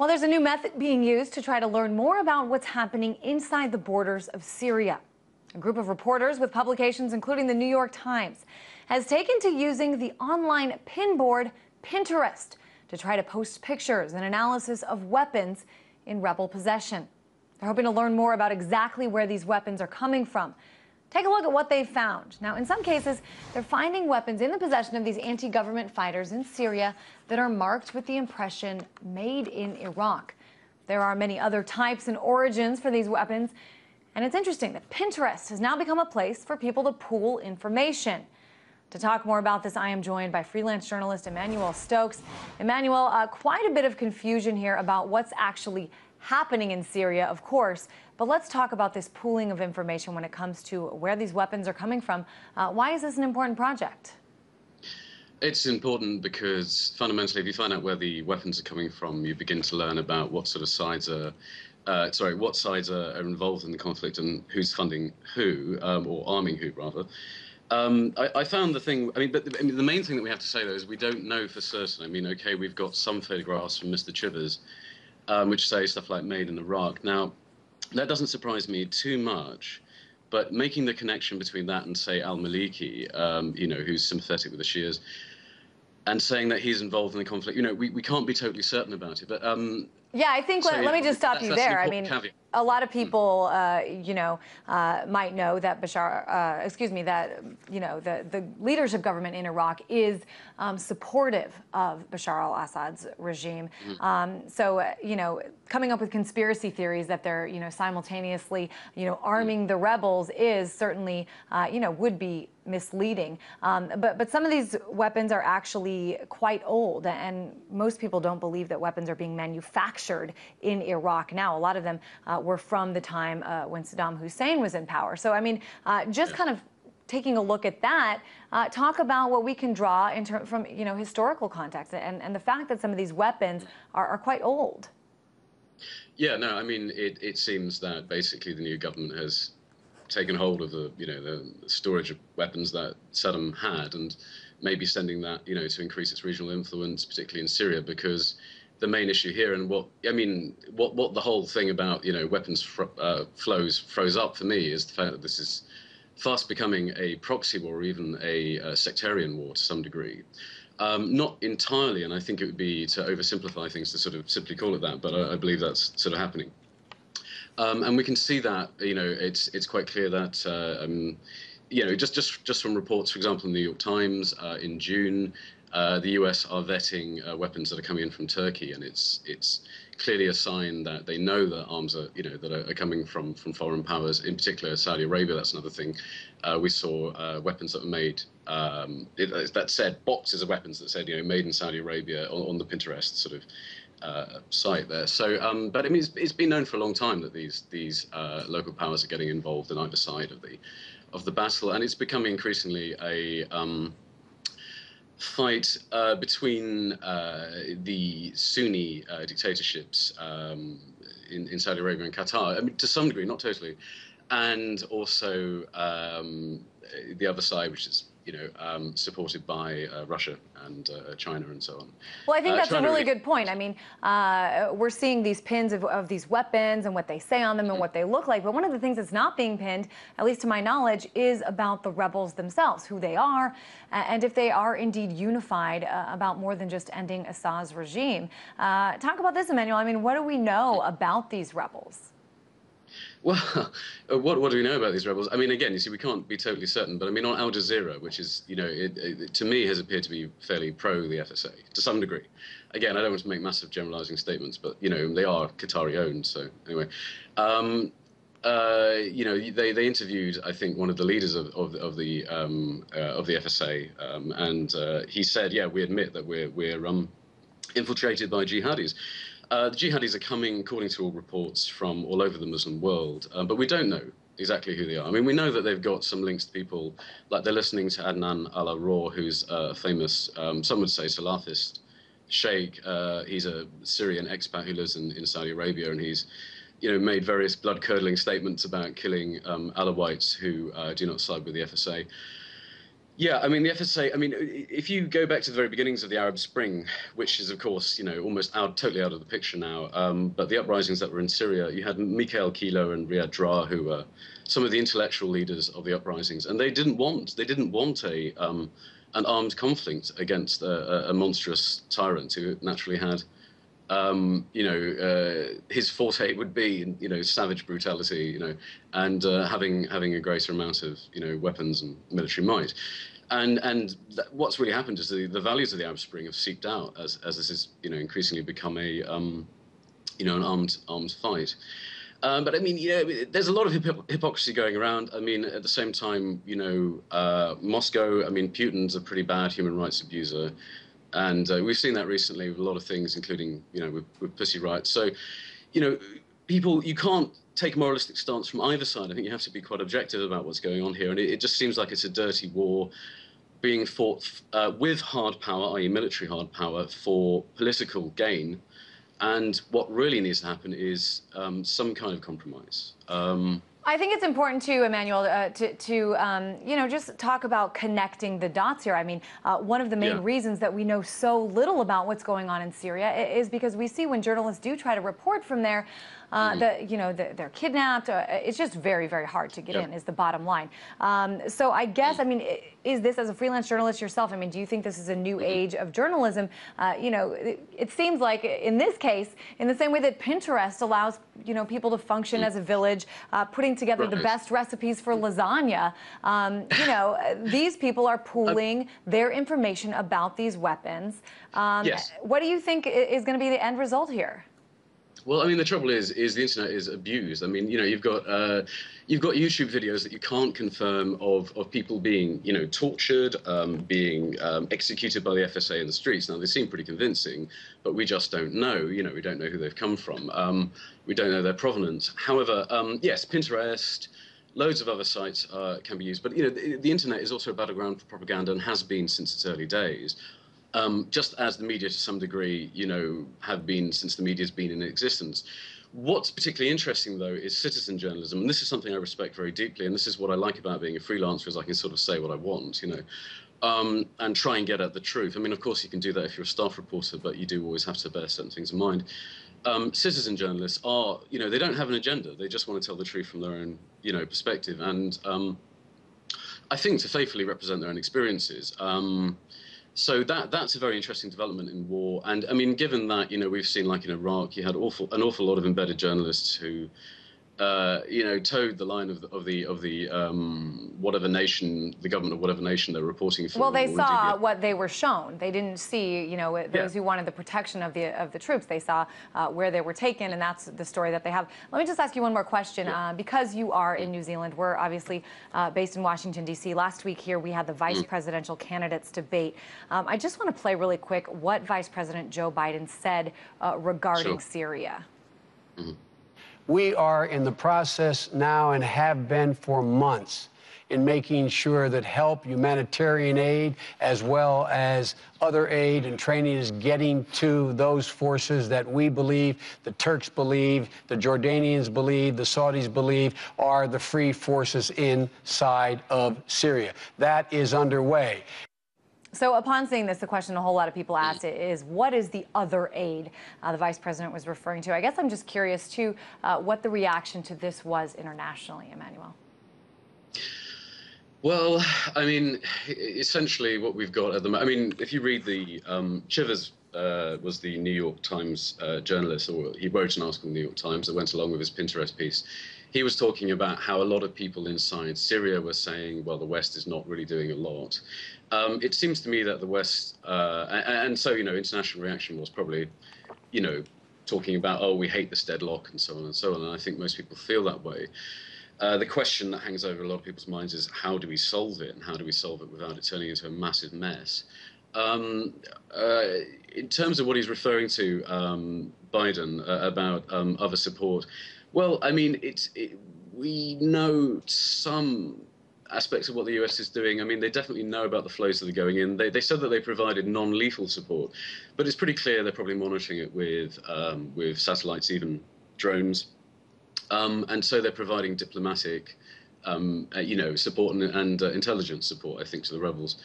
Well, there's a new method being used to try to learn more about what's happening inside the borders of Syria. A group of reporters with publications including the New York Times has taken to using the online pin board Pinterest to try to post pictures and analysis of weapons in rebel possession. They're hoping to learn more about exactly where these weapons are coming from. Take a look at what they've found. Now, in some cases, they're finding weapons in the possession of these anti-government fighters in Syria that are marked with the impression made in Iraq. There are many other types and origins for these weapons. And it's interesting that Pinterest has now become a place for people to pool information. To talk more about this, I am joined by freelance journalist Emmanuel Stokes. Emmanuel, quite a bit of confusion here about what's actually happening in Syria, of course, but let's talk about this pooling of information when it comes to where these weapons are coming from. Why is this an important project? It's important because fundamentally, if you find out where the weapons are coming from, you begin to learn about what sort of sides are, what sides are involved in the conflict and who's funding who, or arming who, rather. I found the thing, the main thing that we have to say, though, is we don't know for certain. I mean, okay, we've got some photographs from Mr. Chivers, which say stuff like made in Iraq. Now, that doesn't surprise me too much, but making the connection between that and, say, al-Maliki, who's sympathetic with the Shias, and saying that he's involved in the conflict, we can't be totally certain about it. But yeah, I think, let me just stop you there. I mean, caveat. A lot of people, might know that Bashar, the leadership government in Iraq is supportive of Bashar al-Assad's regime. Coming up with conspiracy theories that they're, simultaneously, arming the rebels is certainly, would be misleading. But some of these weapons are actually quite old, and most people don't believe that weapons are being manufactured in Iraq now. A lot of them were from the time when Saddam Hussein was in power. So, kind of taking a look at that, talk about what we can draw from, historical context and the fact that some of these weapons are quite old. Yeah, no, it seems that basically the new government has taken hold of the storage of weapons that Saddam had, and maybe sending that, to increase its regional influence, particularly in Syria, because the main issue here, and what the whole thing about weapons flows froze up for me, is the fact that this is fast becoming a proxy war, or even a sectarian war to some degree. Not entirely, and I think it would be to oversimplify things to sort of simply call it that, but I believe that's sort of happening. And we can see that, it's quite clear that, just from reports, for example, in the New York Times in June, the US are vetting weapons that are coming in from Turkey, and it's clearly a sign that they know that arms are, that are coming from foreign powers, in particular Saudi Arabia. That's another thing. We saw weapons that were made, that said, boxes of weapons that said, made in Saudi Arabia on the Pinterest sort of site there. So, but it's been known for a long time that these local powers are getting involved in either side of the battle, and it's becoming increasingly a fight between the Sunni dictatorships in Saudi Arabia and Qatar, to some degree, not totally, and also the other side, which is supported by Russia and China and so on. Well, I think that's a really good point. We're seeing these pins of these weapons and what they say on them and what they look like. But one of the things that's not being pinned, at least to my knowledge, is about the rebels themselves, who they are, and if they are indeed unified about more than just ending Assad's regime. Talk about this, Emmanuel. What do we know about these rebels? Well, what do we know about these rebels? Again, you see, we can't be totally certain, but on Al Jazeera, which is, it to me has appeared to be fairly pro the FSA to some degree. Again, I don't want to make massive generalizing statements, but they are Qatari owned. So anyway, they interviewed, I think, one of the leaders of the FSA, and he said, yeah, we admit that we're infiltrated by jihadis. The jihadis are coming, according to all reports, from all over the Muslim world, but we don't know exactly who they are. We know that they've got some links to people, like they're listening to Adnan al-Aror, who's a famous, some would say, Salafist sheikh. He's a Syrian expat who lives in Saudi Arabia, and he's made various blood-curdling statements about killing Alawites who do not side with the FSA. Yeah, I mean, the FSA, I mean, if you go back to the very beginnings of the Arab Spring, which is, of course, almost totally out of the picture now, but the uprisings that were in Syria, you had Mikhail Kilo and Riyad Drah, who were some of the intellectual leaders of the uprisings, and they didn't want an armed conflict against a monstrous tyrant who naturally had his forte would be, savage brutality, and having a greater amount of, weapons and military might. And what's really happened is the values of the Arab Spring have seeped out as this has, increasingly become an armed fight. But I mean, there's a lot of hypocrisy going around. I mean, at the same time, Moscow, I mean, Putin's a pretty bad human rights abuser. And we've seen that recently with a lot of things, including, with pussy rights. So, you can't take a moralistic stance from either side. I think you have to be quite objective about what's going on here. And it just seems like it's a dirty war being fought with hard power, i.e. military hard power, for political gain. And what really needs to happen is some kind of compromise. I think it's important too, Emmanuel, to just talk about connecting the dots here. I mean, one of the main reasons that we know so little about what's going on in Syria is because we see when journalists do try to report from there, they're kidnapped. It's just very, very hard to get in, is the bottom line. So I guess, I mean, is this, as a freelance journalist yourself, I mean, do you think this is a new age of journalism? It seems like in this case, in the same way that Pinterest allows, people to function as a village, putting together the best recipes for lasagna, these people are pooling their information about these weapons. What do you think is going to be the end result here? Well, I mean, the trouble is the internet is abused. I mean, you've got YouTube videos that you can't confirm of people being, tortured, being executed by the FSA in the streets. Now, they seem pretty convincing, but we just don't know. We don't know who they've come from. We don't know their provenance. However, yes, Pinterest, loads of other sites can be used. But, the internet is also a battleground for propaganda and has been since its early days. Just as the media to some degree, have been since the media's been in existence. What's particularly interesting, though, is citizen journalism, and this is something I respect very deeply, and this is what I like about being a freelancer, is I can sort of say what I want, and try and get at the truth. I mean, of course, you can do that if you're a staff reporter, but you do always have to bear certain things in mind. Citizen journalists are, they don't have an agenda. They just want to tell the truth from their own, perspective, and I think to faithfully represent their own experiences. So that's a very interesting development in war. And I mean, given that, we've seen, like in Iraq, you had an awful lot of embedded journalists who, towed the line of the whatever nation, the government of whatever nation they're reporting for. Well, they saw what they were shown. They didn't see, those who wanted the protection of the troops. They saw where they were taken, and that's the story that they have. Let me just ask you one more question. Because you are in New Zealand, we're obviously based in Washington, D.C. Last week here, we had the vice presidential candidates debate. I just want to play really quick what Vice President Joe Biden said regarding Syria. We are in the process now and have been for months in making sure that help, humanitarian aid, as well as other aid and training is getting to those forces that we believe, the Turks believe, the Jordanians believe, the Saudis believe are the free forces inside of Syria. That is underway. So upon seeing this, the question a whole lot of people asked is, what is the other aid the vice president was referring to? I guess I'm just curious, too, what the reaction to this was internationally, Emmanuel. Well, I mean, essentially what we've got at the moment, I mean, if you read the, Chivers was the New York Times journalist, or he wrote an article in the New York Times that went along with his Pinterest piece. He was talking about how a lot of people inside Syria were saying, well, the West is not really doing a lot. It seems to me that the West, and so, international reaction was probably, talking about, oh, we hate this deadlock and so on and so on. And I think most people feel that way. The question that hangs over a lot of people's minds is, how do we solve it? And how do we solve it without it turning into a massive mess? In terms of what he's referring to, Biden, about other support, well, I mean, we know some aspects of what the US is doing. I mean, they definitely know about the flows that are going in. They said that they provided non-lethal support, but it's pretty clear they're probably monitoring it with satellites, even drones. And so they're providing diplomatic support and intelligence support, I think, to the rebels.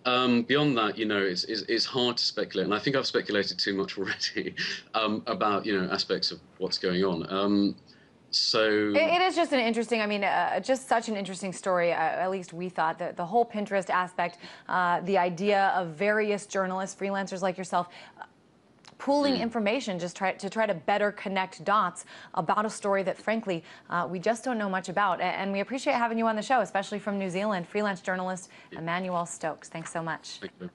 Beyond that, it's hard to speculate, and I think I've speculated too much already about aspects of what's going on. So it is just an interesting, just such an interesting story. At least we thought that the whole Pinterest aspect, the idea of various journalists, freelancers like yourself, pooling information just to try to better connect dots about a story that, frankly, we just don't know much about. And we appreciate having you on the show, especially from New Zealand, freelance journalist Emmanuel Stokes. Thanks so much. Thank you.